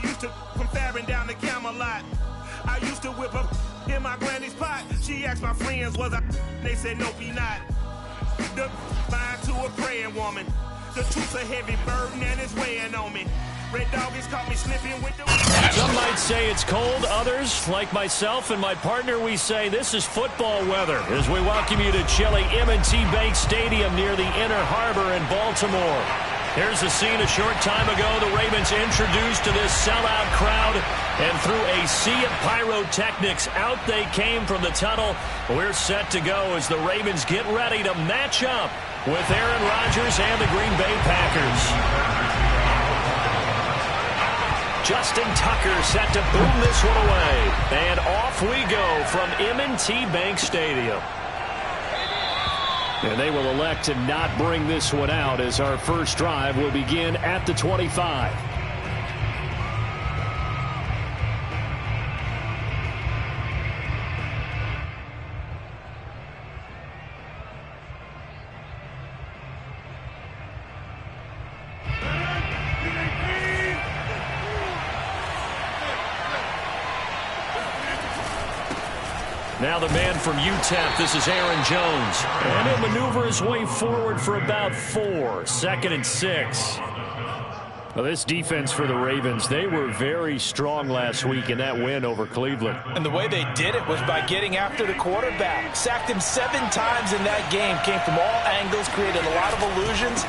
used to from faring down the Camelot. I used to whip up in my granny's pot. She asked my friends, was I? They said, nope, he not. The line to a praying woman. The truth's a heavy burden and it's weighing on me. Red Doggies caught me slipping with the... Some might say it's cold. Others, like myself and my partner, we say this is football weather as we welcome you to chilly M&T Bank Stadium near the Inner Harbor in Baltimore. Here's the scene a short time ago. The Ravens introduced to this sellout crowd, and through a sea of pyrotechnics, out they came from the tunnel. We're set to go as the Ravens get ready to match up with Aaron Rodgers and the Green Bay Packers. Justin Tucker set to boom this one away. And off we go from M&T Bank Stadium. And they will elect to not bring this one out as our first drive will begin at the 25. Now the man from UTEP, this is Aaron Jones. And he'll maneuver his way forward for about 4. 2nd and 6. Well, this defense for the Ravens, they were very strong last week in that win over Cleveland. And the way they did it was by getting after the quarterback. Sacked him 7 times in that game. Came from all angles, created a lot of illusions,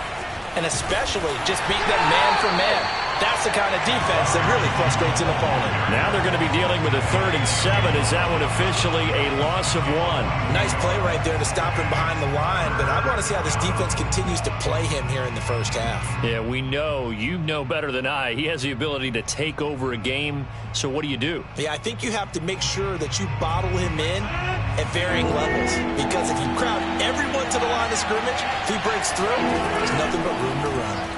and especially just beat them man for man. That's the kind of defense that really frustrates an opponent. Now they're going to be dealing with a 3rd and 7. Is that one officially a loss of 1? Nice play right there to stop him behind the line, but I want to see how this defense continues to play him here in the first half. Yeah, we know. You know better than I. He has the ability to take over a game, so what do you do? Yeah, I think you have to make sure that you bottle him in at varying levels, because if you crowd everyone to the line of scrimmage, if he breaks through, there's nothing but room to run.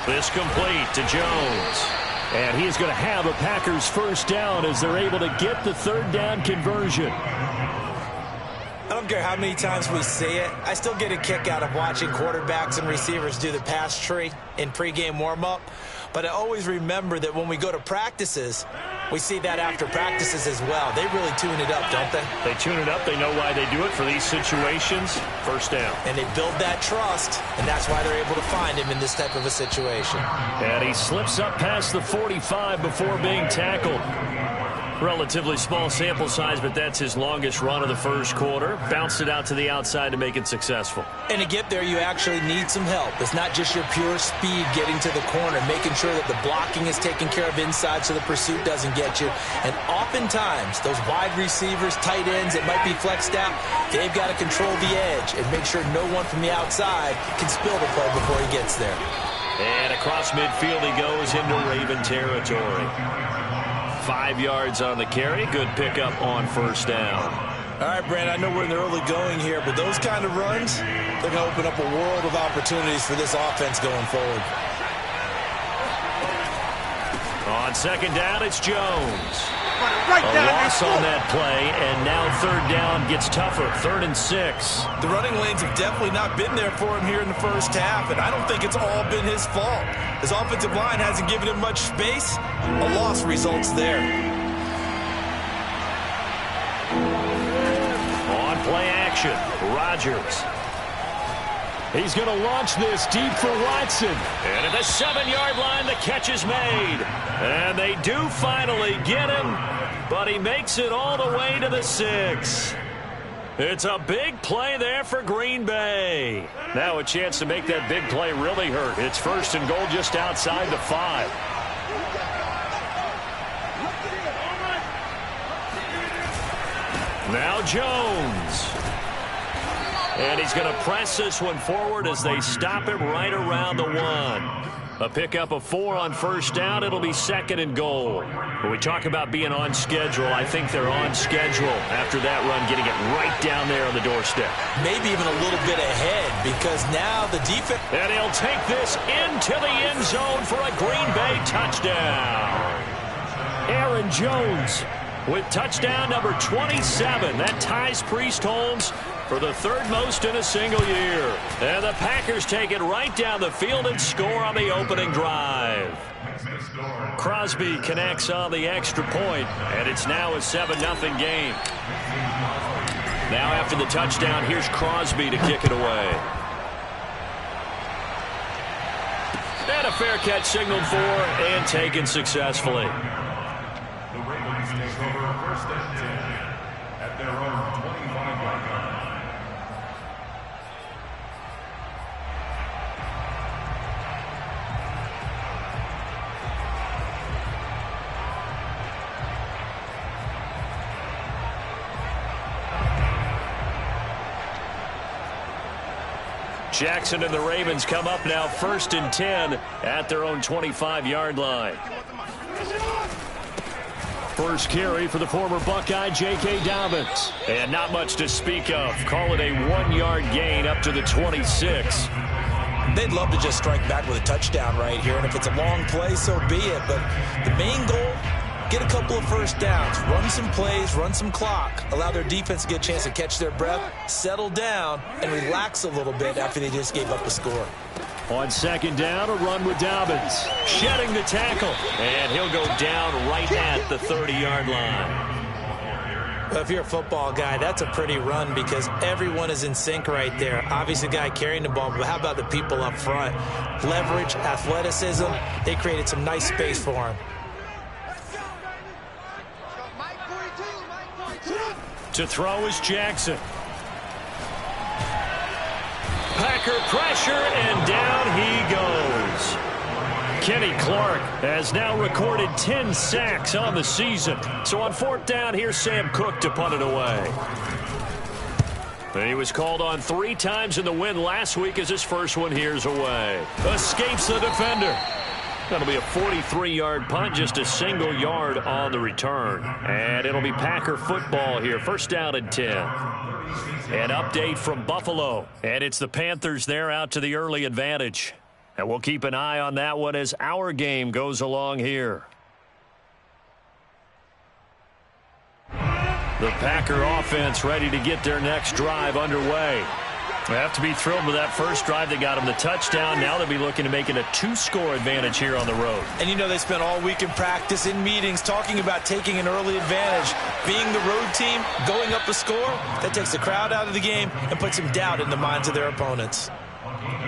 This complete to Jones. And he's going to have a Packers first down as they're able to get the 3rd down conversion. I don't care how many times we see it. I still get a kick out of watching quarterbacks and receivers do the pass tree in pregame warm-up. But I always remember that when we go to practices, we see that after practices as well. They really tune it up, don't they? They tune it up. They know why they do it for these situations. First down. And they build that trust, and that's why they're able to find him in this type of a situation. And he slips up past the 45 before being tackled. Relatively small sample size, but that's his longest run of the first quarter. Bounced it out to the outside to make it successful. And to get there, you actually need some help. It's not just your pure speed getting to the corner, making sure that the blocking is taken care of inside so the pursuit doesn't get you. And oftentimes, those wide receivers, tight ends that might be flexed out, they've got to control the edge and make sure no one from the outside can spill the play before he gets there. And across midfield he goes into Raven territory. 5 yards on the carry. Good pickup on first down. All right, Brand, I know we're in the early going here, but those kind of runs, they're going to open up a world of opportunities for this offense going forward. On 2nd down, it's Jones. Right a down loss on that play, and now 3rd down gets tougher. 3rd and 6. The running lanes have definitely not been there for him here in the first half, and I don't think it's all been his fault. His offensive line hasn't given him much space. A loss results there. On play action, Rodgers. He's going to launch this deep for Watson. And at the 7-yard line, the catch is made. And they do finally get him, but he makes it all the way to the 6. It's a big play there for Green Bay. Now a chance to make that big play really hurt. It's 1st and goal just outside the 5. Now Jones. And he's going to press this one forward as they stop him right around the 1. A pickup of 4 on first down. It'll be 2nd and goal. When we talk about being on schedule, I think they're on schedule after that run, getting it right down there on the doorstep. Maybe even a little bit ahead, because now the defense... And he'll take this into the end zone for a Green Bay touchdown. Aaron Jones with touchdown number 27. That ties Priest Holmes for the 3rd most in a single year. And the Packers take it right down the field and score on the opening drive. Crosby connects on the extra point, and it's now a 7-0 game. Now after the touchdown, here's Crosby to kick it away. And a fair catch signaled for and taken successfully. The Ravens take over 1st and 10 at their own 25-yard line. Jackson and the Ravens come up now 1st and 10 at their own 25-yard line. First carry for the former Buckeye, J.K. Dobbins. And not much to speak of. Call it a 1-yard gain up to the 26. They'd love to just strike back with a touchdown right here, and if it's a long play, so be it. But the main goal, get a couple of first downs, run some plays, run some clock, allow their defense to get a chance to catch their breath, settle down, and relax a little bit after they just gave up a score. On 2nd down, a run with Dobbins. Shedding the tackle, and he'll go down right at the 30-yard line. Well, if you're a football guy, that's a pretty run because everyone is in sync right there. Obviously, the guy carrying the ball, but how about the people up front? Leverage, athleticism, they created some nice space for him. To throw is Jackson. Packer pressure, and down he goes. Kenny Clark has now recorded 10 sacks on the season. So on 4th down, here's Sam Cook to punt it away. And he was called on 3 times in the win last week as his first one here's away. Escapes the defender. That'll be a 43-yard punt, just a single yard on the return. And it'll be Packer football here, 1st down and 10. An update from Buffalo, and it's the Panthers there out to the early advantage. And we'll keep an eye on that one as our game goes along here. The Packer offense ready to get their next drive underway. They have to be thrilled with that first drive that got them the touchdown. Now they'll be looking to make it a 2-score advantage here on the road. And you know they spent all week in practice, in meetings, talking about taking an early advantage. Being the road team, going up a score, that takes the crowd out of the game and puts some doubt in the minds of their opponents.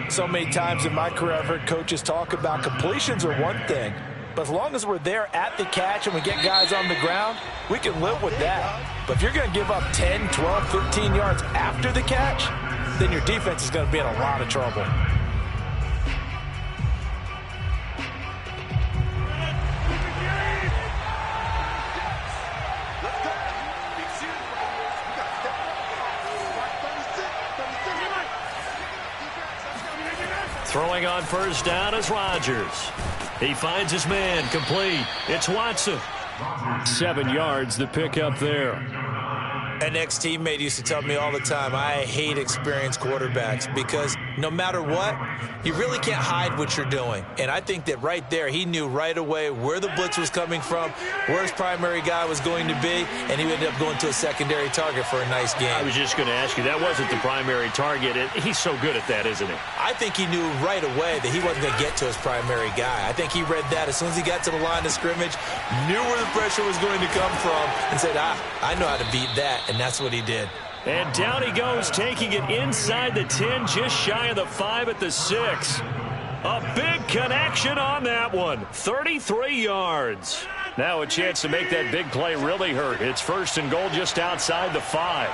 So many times in my career I've heard coaches talk about completions are one thing, but as long as we're there at the catch and we get guys on the ground, we can live with that. But if you're going to give up 10, 12, 15 yards after the catch, then your defense is going to be in a lot of trouble. Throwing on 1st down is Rodgers. He finds his man, complete. It's Watson. 7 yards, the pickup there. An ex-teammate used to tell me all the time, I hate experienced quarterbacks because no matter what, you really can't hide what you're doing. And I think that right there, he knew right away where the blitz was coming from, where his primary guy was going to be, and he ended up going to a secondary target for a nice game. I was just going to ask you, that wasn't the primary target. He's so good at that, isn't he? I think he knew right away that he wasn't going to get to his primary guy. I think he read that as soon as he got to the line of scrimmage, knew where the pressure was going to come from, and said, I know how to beat that. And that's what he did. And down he goes, taking it inside the 10, just shy of the 5 at the 6. A big connection on that one. 33 yards. Now a chance to make that big play really hurt. It's 1st and goal just outside the 5.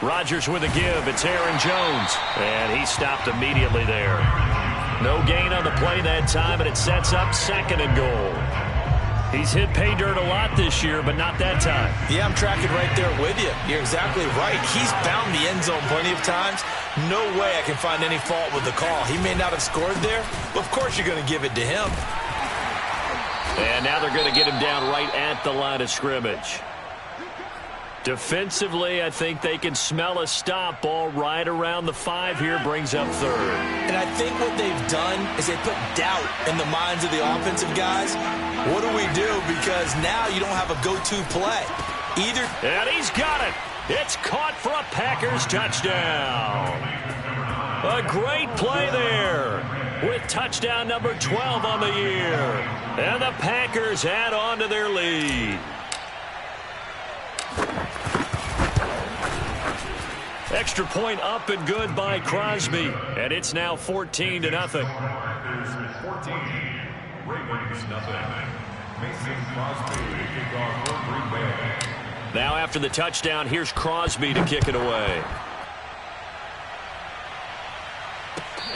Rodgers with a give. It's Aaron Jones. And he stopped immediately there. No gain on the play that time, and it sets up 2nd and goal. He's hit pay dirt a lot this year, but not that time. Yeah, I'm tracking right there with you. You're exactly right. He's found the end zone plenty of times. No way I can find any fault with the call. He may not have scored there, but of course you're going to give it to him. And now they're going to get him down right at the line of scrimmage. Defensively, I think they can smell a stop ball right around the 5 here, brings up 3rd. And I think what they've done is they put doubt in the minds of the offensive guys. What do we do? Because now you don't have a go-to play. And he's got it. It's caught for a Packers touchdown. A great play there with touchdown number 12 on the year. And the Packers add on to their lead. Extra point up and good by Crosby. And it's now 14-0. Packers 14, Ravens nothing. Mason Crosby to kick off for Green Bay. Now after the touchdown, here's Crosby to kick it away.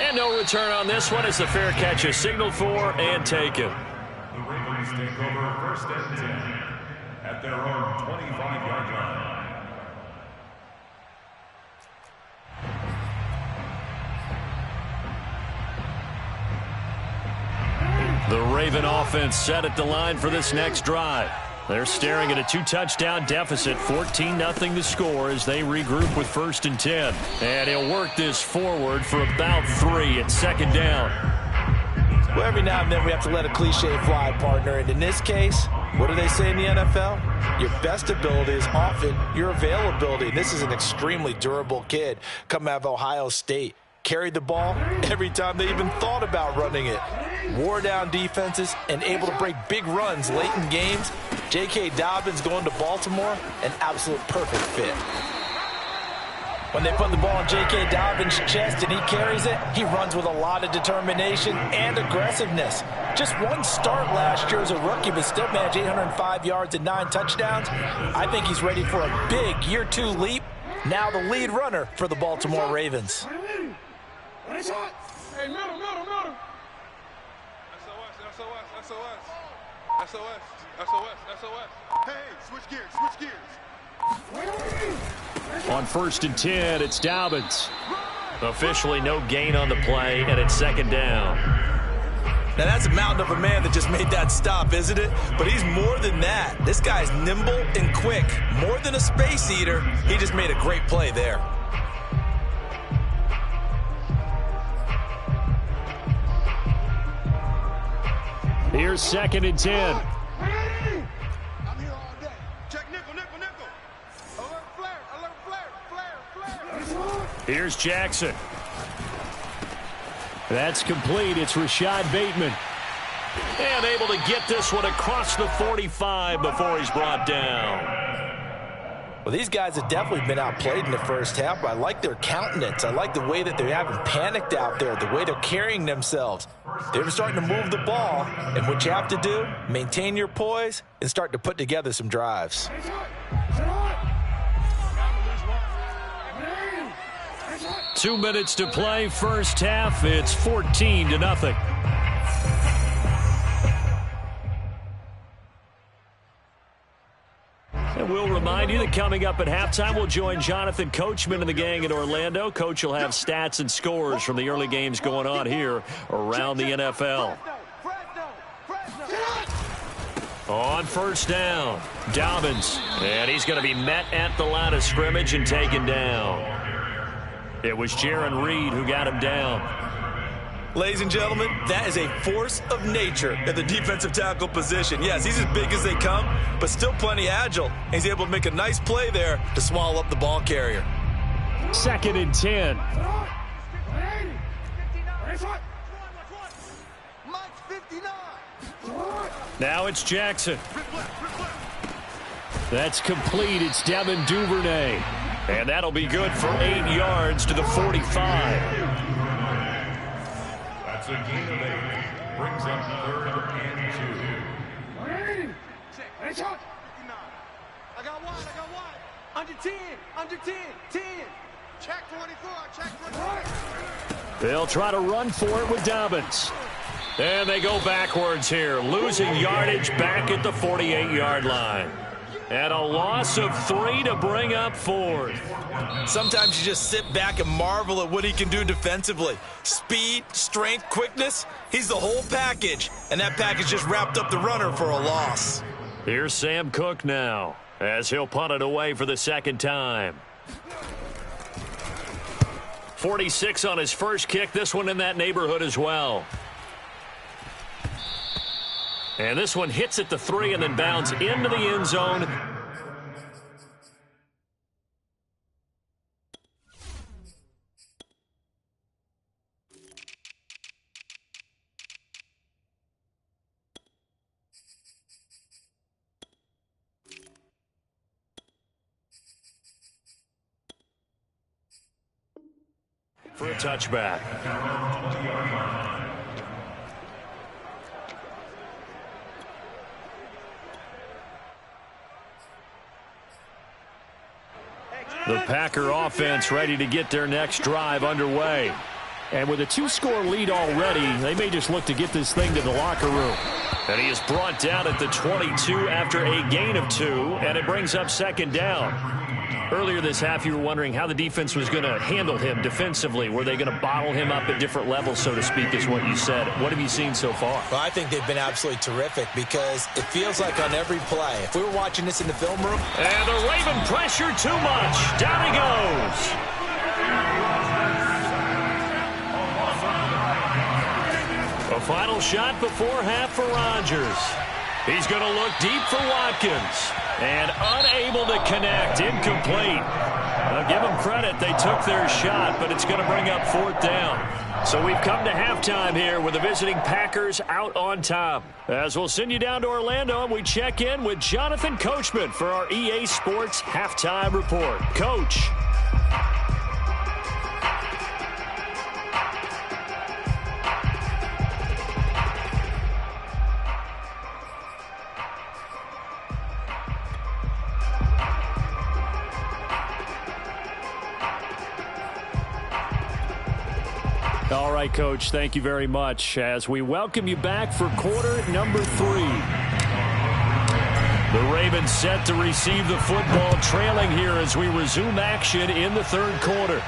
And no return on this one as the fair catch is signaled for and taken. The Ravens take over first and 10 at their own 25-yard line. The Raven offense set at the line for this next drive. They're staring at a 2-touchdown deficit, 14-0 to score as they regroup with first and 10. And he'll work this forward for about 3 at second down. Well, every now and then we have to let a cliche fly, partner. And in this case, what do they say in the NFL? Your best ability is often your availability. This is an extremely durable kid coming out of Ohio State. Carried the ball every time they even thought about running it. Wore down defenses and able to break big runs late in games. J.K. Dobbins going to Baltimore, an absolute perfect fit. When they put the ball in J.K. Dobbins' chest and he carries it, he runs with a lot of determination and aggressiveness. Just one start last year as a rookie, but still managed 805 yards and 9 touchdowns. I think he's ready for a big year 2 leap. Now the lead runner for the Baltimore Ravens. Hey, middle. SOS. Hey, switch gears. On first and 10, it's Dobbins. Officially no gain on the play, and it's second down. Now that's a mountain of a man that just made that stop, isn't it? But he's more than that. This guy's nimble and quick. More than a space eater, he just made a great play there. Here's second and 10. I'm here all day. Check nickel. Alert flare. Here's Jackson. That's complete. It's Rashad Bateman. And able to get this one across the 45 before he's brought down. Well, these guys have definitely been outplayed in the first half, but I like their countenance. I like the way that they haven't panicked out there, the way they're carrying themselves. They're starting to move the ball, and what you have to do, maintain your poise and start to put together some drives. 2 minutes to play, first half. It's 14-0. And we'll remind you that coming up at halftime, we'll join Jonathan Coachman and the gang in Orlando. Coach will have stats and scores from the early games going on here around the NFL. On first down, Dobbins. And he's going to be met at the line of scrimmage and taken down. It was Jarran Reed who got him down. Ladies and gentlemen, that is a force of nature at the defensive tackle position. Yes, he's as big as they come, but still plenty agile. He's able to make a nice play there to swallow up the ball carrier. Second and 10. Now it's Jackson. That's complete. It's Devin Duvernay. And that'll be good for 8 yards to the 45. That's a gain of 8. Brings up 3rd and 2. I got one. Under 10. 10. Check 24. They'll try to run for it with Dobbins. And they go backwards here, losing yardage back at the 48-yard line. And a loss of 3 to bring up 4th. Sometimes you just sit back and marvel at what he can do defensively. Speed, strength, quickness, he's the whole package. And that package just wrapped up the runner for a loss. Here's Sam Cook now, as he'll punt it away for the second time. 46 on his first kick, this one in that neighborhood as well. And this one hits at the 3 and then bounds into the end zone. for a touchback. The Packer offense ready to get their next drive underway. And with a 2-score lead already, they may just look to get this thing to the locker room. And he is brought down at the 22 after a gain of 2, and it brings up second down. Earlier this half, you were wondering how the defense was going to handle him defensively. Were they going to bottle him up at different levels, so to speak, is what you said. What have you seen so far? Well, I think they've been absolutely terrific because it feels like on every play, if we were watching this in the film room. And the Raven pressure too much. Down he goes. A final shot before half for Rodgers. He's going to look deep for Watkins. And unable to connect. Incomplete. I'll give them credit. They took their shot, but it's going to bring up fourth down. So we've come to halftime here with the visiting Packers out on top. As we'll send you down to Orlando, and we check in with Jonathan Coachman for our EA Sports Halftime Report. Coach. All right, Coach, thank you very much as we welcome you back for quarter number 3. The Ravens set to receive the football, trailing here as we resume action in the third quarter.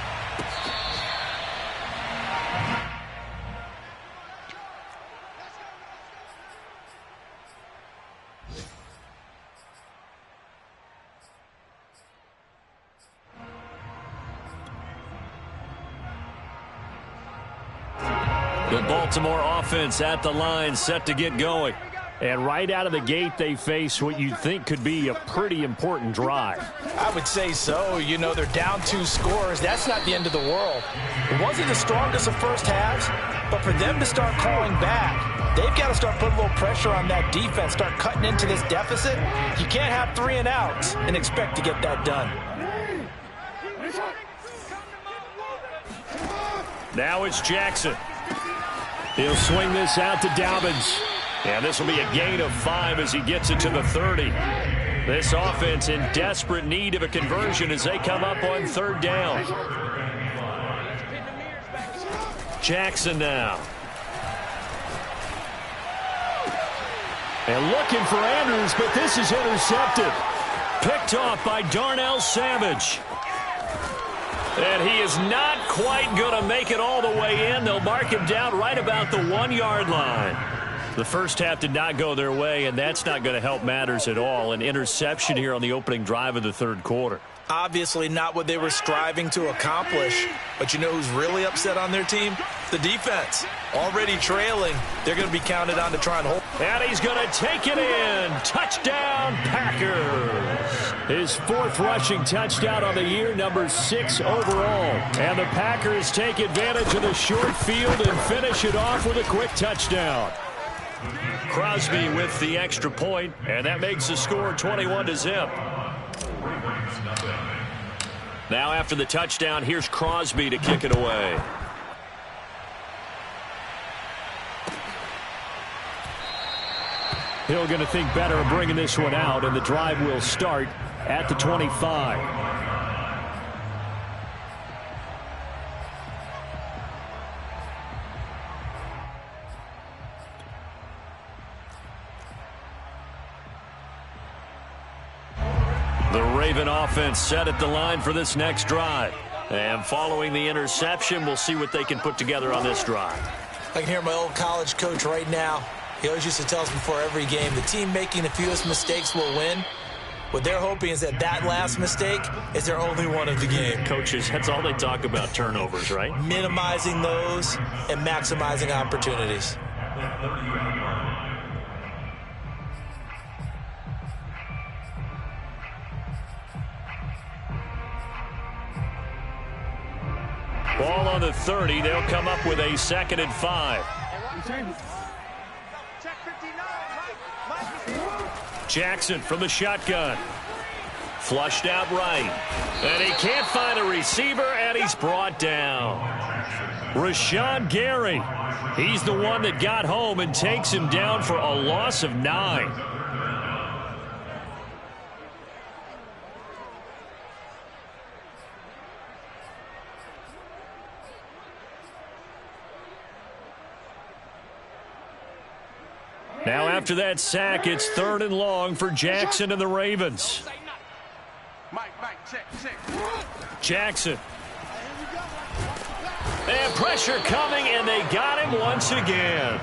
The Baltimore offense at the line, set to get going. And right out of the gate, they face what you'd think could be a pretty important drive. I would say so. You know, they're down 2 scores. That's not the end of the world. It wasn't the strongest of first halves, but for them to start calling back, they've got to start putting a little pressure on that defense, start cutting into this deficit. You can't have 3 and outs and expect to get that done. Now it's Jackson. He'll swing this out to Dobbins. And this will be a gain of 5 as he gets it to the 30. This offense in desperate need of a conversion as they come up on third down. Jackson now. And looking for Andrews, but this is intercepted. Picked off by Darnell Savage. And he is not quite going to make it all the way in. They'll mark him down right about the 1-yard line. The first half did not go their way, and that's not going to help matters at all. An interception here on the opening drive of the third quarter. Obviously not what they were striving to accomplish. But you know who's really upset on their team? The defense. Already trailing. They're going to be counted on to try and hold. And he's going to take it in. Touchdown, Packers. His 4th rushing touchdown on the year, number 6 overall. And the Packers take advantage of the short field and finish it off with a quick touchdown. Crosby with the extra point, and that makes the score 21-0. Now after the touchdown, here's Crosby to kick it away. Hill going to think better of bringing this one out, and the drive will start at the 25. The Raven offense set at the line for this next drive. And following the interception, we'll see what they can put together on this drive. I can hear my old college coach right now. He always used to tell us before every game, the team making the fewest mistakes will win. What they're hoping is that that last mistake is their only one of the game. Coaches, that's all they talk about, turnovers, right? Minimizing those and maximizing opportunities. Ball on the 30. They'll come up with a 2nd and 5. Jackson from the shotgun. Flushed out right. And he can't find a receiver, and he's brought down. Rashawn Gary. He's the one that got home and takes him down for a loss of 9. Now after that sack, it's 3rd and long for Jackson and the Ravens. Jackson. And pressure coming, and they got him once again.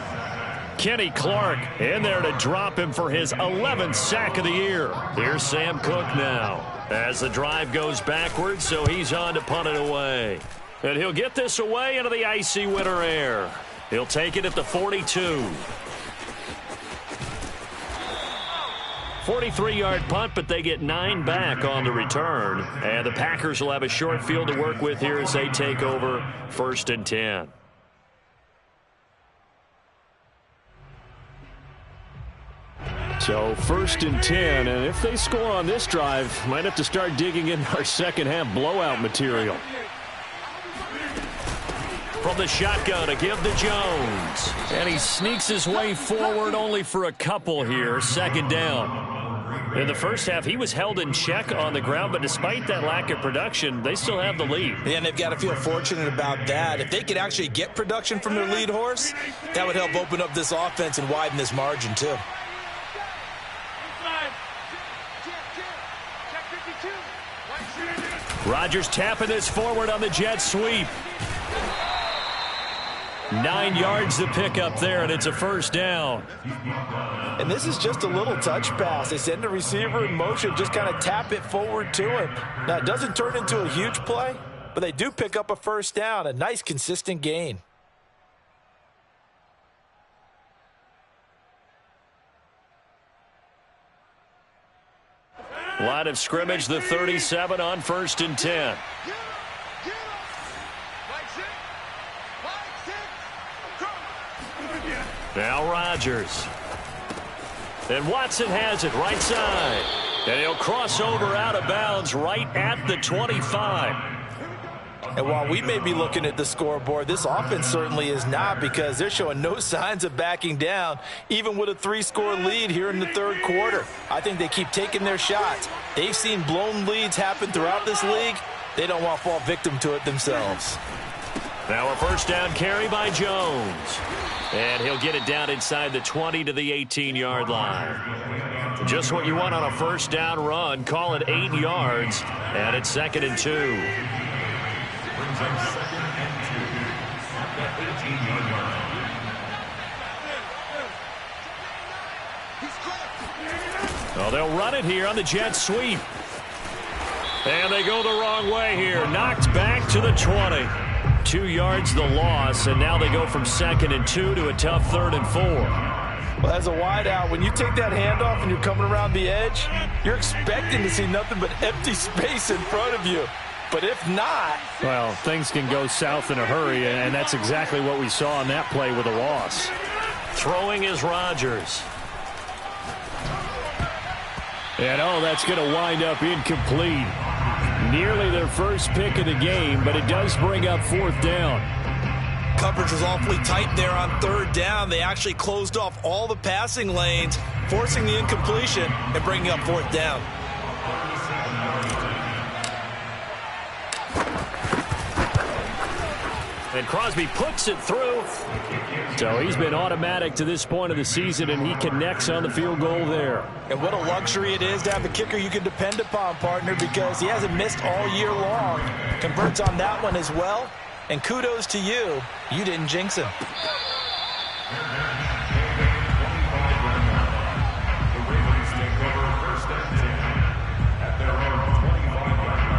Kenny Clark in there to drop him for his 11th sack of the year. Here's Sam Cook now as the drive goes backwards, so he's on to punt it away. And he'll get this away into the icy winter air. He'll take it at the 42. 43-yard punt, but they get 9 back on the return. And the Packers will have a short field to work with here as they take over 1st and 10. So 1st and 10, and if they score on this drive, might have to start digging in our second-half blowout material. From the shotgun to give to Jones. And he sneaks his way forward only for a couple here. 2nd down. In the first half, he was held in check on the ground, but despite that lack of production, they still have the lead. Yeah, and they've got to feel fortunate about that. If they could actually get production from their lead horse, that would help open up this offense and widen this margin, too. Rodgers tapping this forward on the jet sweep. 9 yards to pick up there, and it's a 1st down. And this is just a little touch pass. They send the receiver in motion, just kind of tap it forward to him. Now, it doesn't turn into a huge play, but they do pick up a 1st down, a nice, consistent gain. Line of scrimmage, the 37 on 1st and 10. Now Rodgers. And Watson has it right side. And he'll cross over out of bounds right at the 25. And while we may be looking at the scoreboard, this offense certainly is not, because they're showing no signs of backing down, even with a 3-score lead here in the 3rd quarter. I think they keep taking their shots. They've seen blown leads happen throughout this league. They don't want to fall victim to it themselves. Now a 1st down carry by Jones. And he'll get it down inside the 20 to the 18-yard line. Just what you want on a 1st down run. Call it 8 yards. And it's 2nd and 2. Brings up 2nd and 2 at the 18-yard line. Well, they'll run it here on the jet sweep. And they go the wrong way here. Knocked back to the 20. 2 yards the loss, and now they go from 2nd and 2 to a tough 3rd and 4. Well, as a wideout, when you take that handoff and you're coming around the edge, you're expecting to see nothing but empty space in front of you. But if not... well, things can go south in a hurry, and that's exactly what we saw on that play with a loss. Throwing is Rodgers. And, oh, that's going to wind up incomplete. Nearly their first pick of the game, but it does bring up 4th down. Coverage was awfully tight there on 3rd down. They actually closed off all the passing lanes, forcing the incompletion and bringing up 4th down. And Crosby puts it through. So he's been automatic to this point of the season, and he connects on the field goal there. And what a luxury it is to have a kicker you can depend upon, partner, because he hasn't missed all year long. Converts on that one as well. And kudos to you. You didn't jinx him. The Ravens take over 1st and 10 at their own 25-yard line.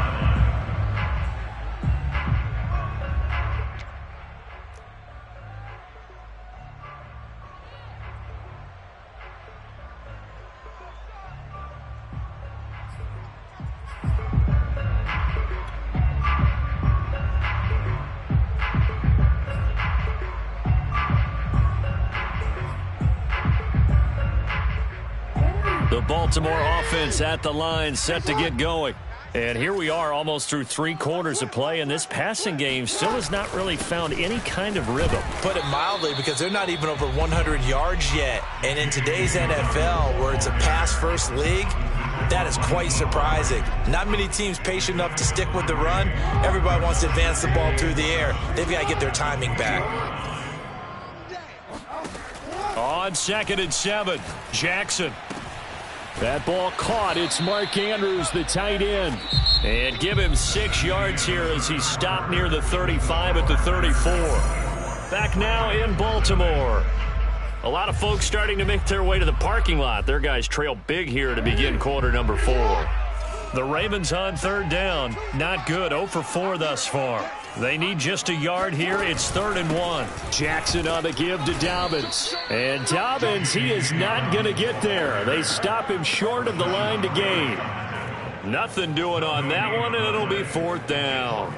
The Baltimore offense at the line, set to get going. And here we are almost through 3 quarters of play, and this passing game still has not really found any kind of rhythm. Put it mildly, because they're not even over 100 yards yet. And in today's NFL, where it's a pass-first league, that is quite surprising. Not many teams patient enough to stick with the run. Everybody wants to advance the ball through the air. They've got to get their timing back. On 2nd and 7, Jackson. That ball caught. It's Mark Andrews, the tight end. And give him 6 yards here as he stopped near the 35 at the 34. Back now in Baltimore. A lot of folks starting to make their way to the parking lot. Their guys trail big here to begin quarter number 4. The Ravens on 3rd down. Not good. 0 for 4 thus far. They need just a yard here. It's 3rd and 1. Jackson on the give to Dobbins. And Dobbins, he is not going to get there. They stop him short of the line to gain. Nothing doing on that one, and it'll be 4th down.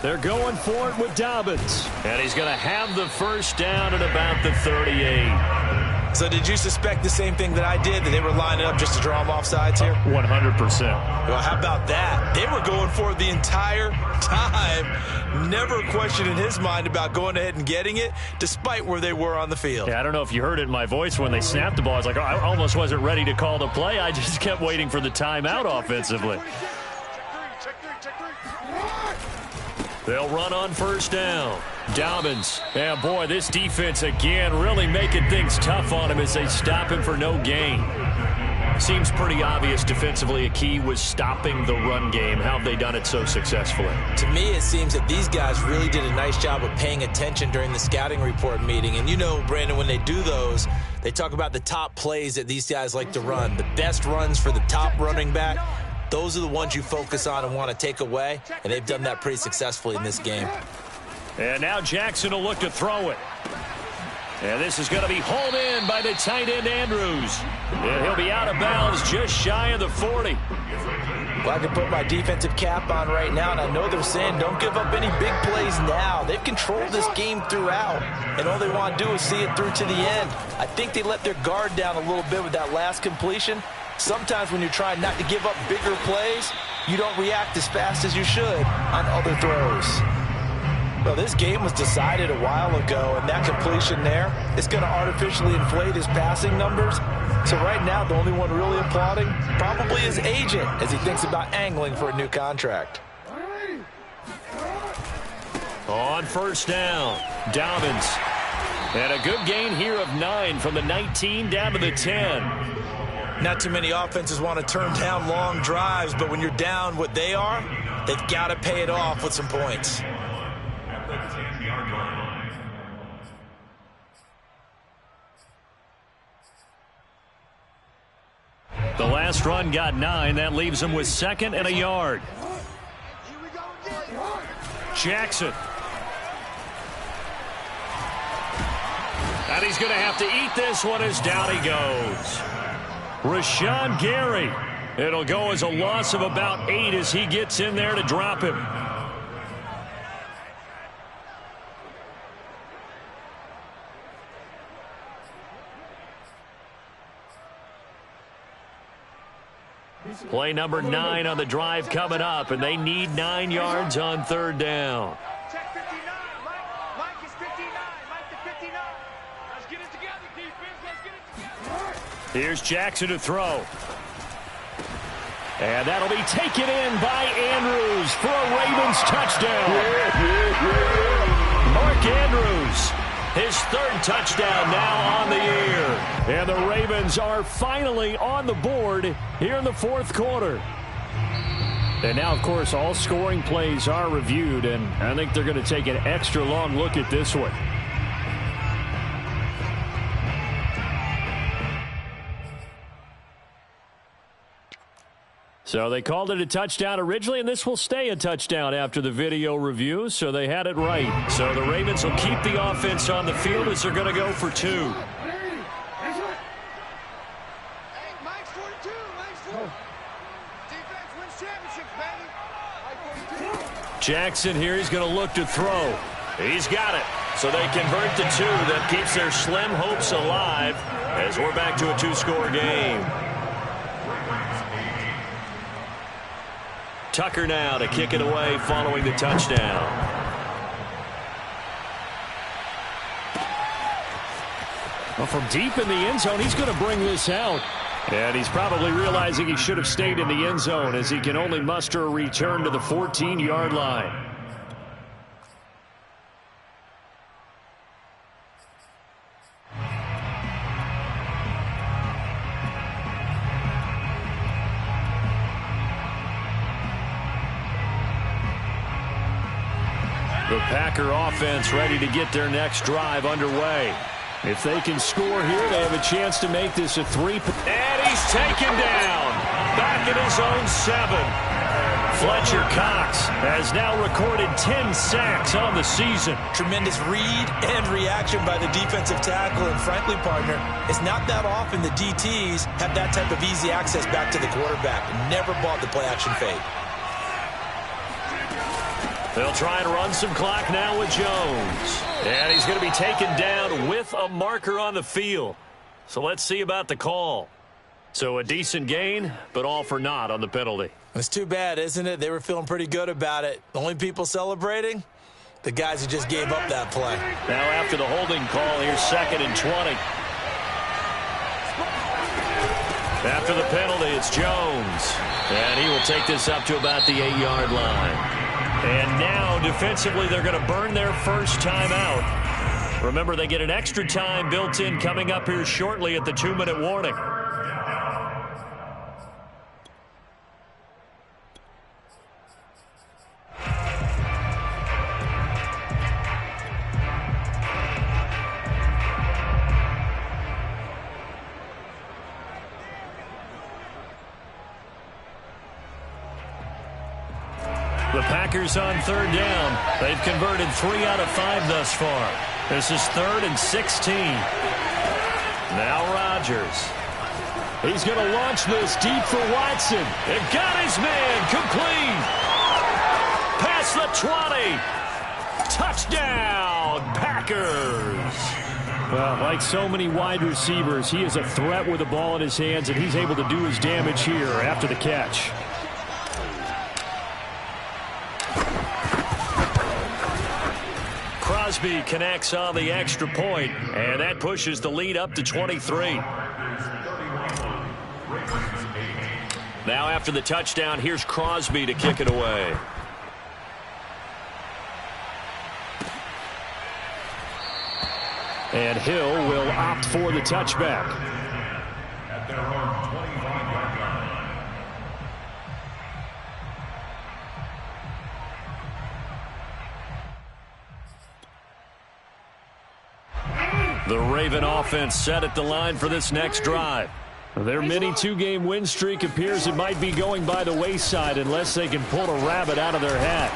They're going for it with Dobbins. And he's going to have the 1st down at about the 38. So did you suspect the same thing that I did, that they were lining up just to draw them off sides here? 100%. Well, how about that? They were going for it the entire time. Never a question in his mind about going ahead and getting it, despite where they were on the field. Yeah, I don't know if you heard it in my voice when they snapped the ball. I was like, oh, I almost wasn't ready to call the play. I just kept waiting for the timeout offensively. They'll run on 1st down. Dobbins. And boy, this defense again really making things tough on him as they stop him for no gain. Seems pretty obvious defensively a key was stopping the run game. How have they done it so successfully? To me, it seems that these guys really did a nice job of paying attention during the scouting report meeting. And you know, Brandon, when they do those, they talk about the top plays that these guys like to run. The best runs for the top running back. Those are the ones you focus on and want to take away, and they've done that pretty successfully in this game. And now Jackson will look to throw it. And this is going to be hauled in by the tight end Andrews. And he'll be out of bounds just shy of the 40. Well, I can put my defensive cap on right now, and I know they're saying don't give up any big plays now. They've controlled this game throughout, and all they want to do is see it through to the end. I think they let their guard down a little bit with that last completion. Sometimes when you're trying not to give up bigger plays, you don't react as fast as you should on other throws. Well, this game was decided a while ago, and that completion there is going to artificially inflate his passing numbers. So right now, the only one really applauding probably his agent as he thinks about angling for a new contract. On 1st down, Dobbins. And a good gain here of 9 from the 19 down to the 10. Not too many offenses want to turn down long drives, but when you're down what they are, they've got to pay it off with some points. At the 10-yard line. The last run got 9. That leaves him with 2nd and a yard. Jackson. And he's going to have to eat this one as down he goes. Rashawn Gary. It'll go as a loss of about 8 as he gets in there to drop him. Play number 9 on the drive coming up, and they need 9 yards on 3rd down. Check 59. Mike is 59. Mike to 59. Let's get it together, defense. Let's get it together. Here's Jackson to throw. And that'll be taken in by Andrews for a Ravens touchdown. Mark Andrews, his 3rd touchdown now on the year. And the Ravens are finally on the board here in the 4th quarter. And now, of course, all scoring plays are reviewed, and I think they're going to take an extra long look at this one. So they called it a touchdown originally, and this will stay a touchdown after the video review, so they had it right. So the Ravens will keep the offense on the field as they're going to go for 2. Jackson here, he's going to look to throw. He's got it. So they convert to 2. That keeps their slim hopes alive as we're back to a 2-score game. Tucker now to kick it away following the touchdown. Well, from deep in the end zone, he's going to bring this out. And he's probably realizing he should have stayed in the end zone as he can only muster a return to the 14-yard line. The Packer offense ready to get their next drive underway. If they can score here, they have a chance to make this a 3. And he's taken down. Back at his own 7. Fletcher Cox has now recorded 10 sacks on the season. Tremendous read and reaction by the defensive tackle. And frankly, partner, it's not that often the DTs have that type of easy access back to the quarterback. Never bought the play-action fade. They'll try and run some clock now with Jones. And he's going to be taken down with a marker on the field. So let's see about the call. So a decent gain, but all for naught on the penalty. It's too bad, isn't it? They were feeling pretty good about it. The only people celebrating? The guys who just gave up that play. Now after the holding call, here's 2nd and 20. After the penalty, it's Jones. And he will take this up to about the 8-yard line. And now, defensively, they're going to burn their first timeout. Remember, they get an extra time built in coming up here shortly at the 2-minute warning. The Packers on 3rd down. They've converted 3 out of 5 thus far. This is 3rd and 16. Now Rodgers. He's going to launch this deep for Watson. It got his man complete. Past the 20. Touchdown, Packers. Well, like so many wide receivers, he is a threat with the ball in his hands, and he's able to do his damage here after the catch. Crosby connects on the extra point, and that pushes the lead up to 23. Now after the touchdown, here's Crosby to kick it away. And Hill will opt for the touchback. At their own 25-yard line. The Raven offense set at the line for this next drive. Their mini 2-game win streak appears it might be going by the wayside unless they can pull a rabbit out of their hat.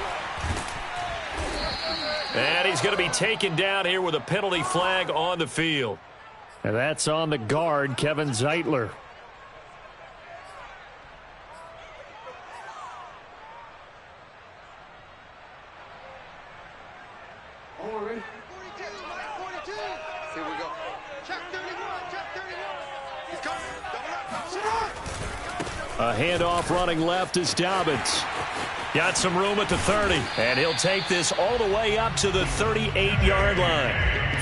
And he's going to be taken down here with a penalty flag on the field. And that's on the guard, Kevin Zeitler. Here we go. Check 31, check 31. He's coming. A handoff running left is Dobbins. Got some room at the 30, and he'll take this all the way up to the 38-yard line.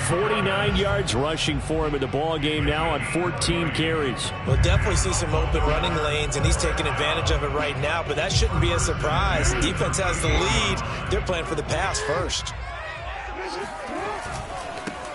49 yards rushing for him in the ball game now on 14 carries. We'll definitely see some open running lanes, and he's taking advantage of it right now, but that shouldn't be a surprise. Defense has the lead. They're playing for the pass first.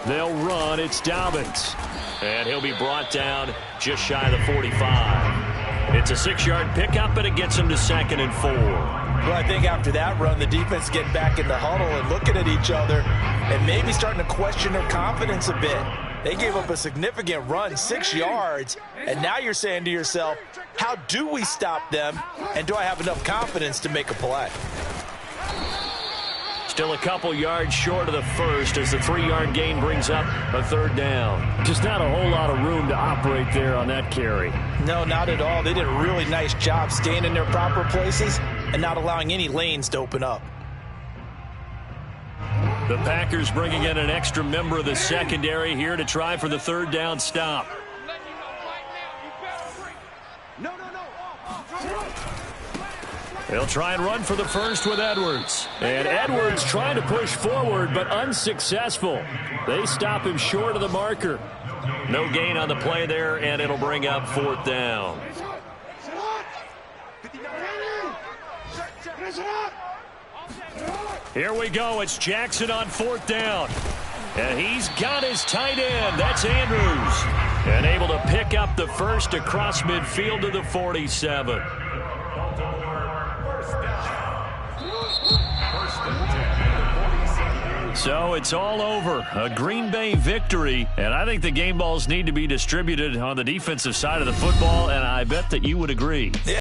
They'll run. It's Dobbins. And he'll be brought down just shy of the 45. It's a 6-yard pickup, and it gets him to 2nd and 4. Well, I think after that run, the defense getting back in the huddle and looking at each other and maybe starting to question their confidence a bit. They gave up a significant run, 6 yards, and now you're saying to yourself, how do we stop them, and do I have enough confidence to make a play? Still a couple yards short of the first as the 3-yard gain brings up a 3rd down. Just not a whole lot of room to operate there on that carry. No, not at all. They did a really nice job staying in their proper places and not allowing any lanes to open up. The Packers bringing in an extra member of the secondary here to try for the third down stop. They'll try and run for the first with Edwards. And Edwards trying to push forward, but unsuccessful. They stop him short of the marker. No gain on the play there, and it'll bring up fourth down. Here we go. It's Jackson on fourth down. And he's got his tight end. That's Andrews. And able to pick up the first across midfield to the 47. So it's all over. A Green Bay victory. And I think the game balls need to be distributed on the defensive side of the football, and I bet that you would agree.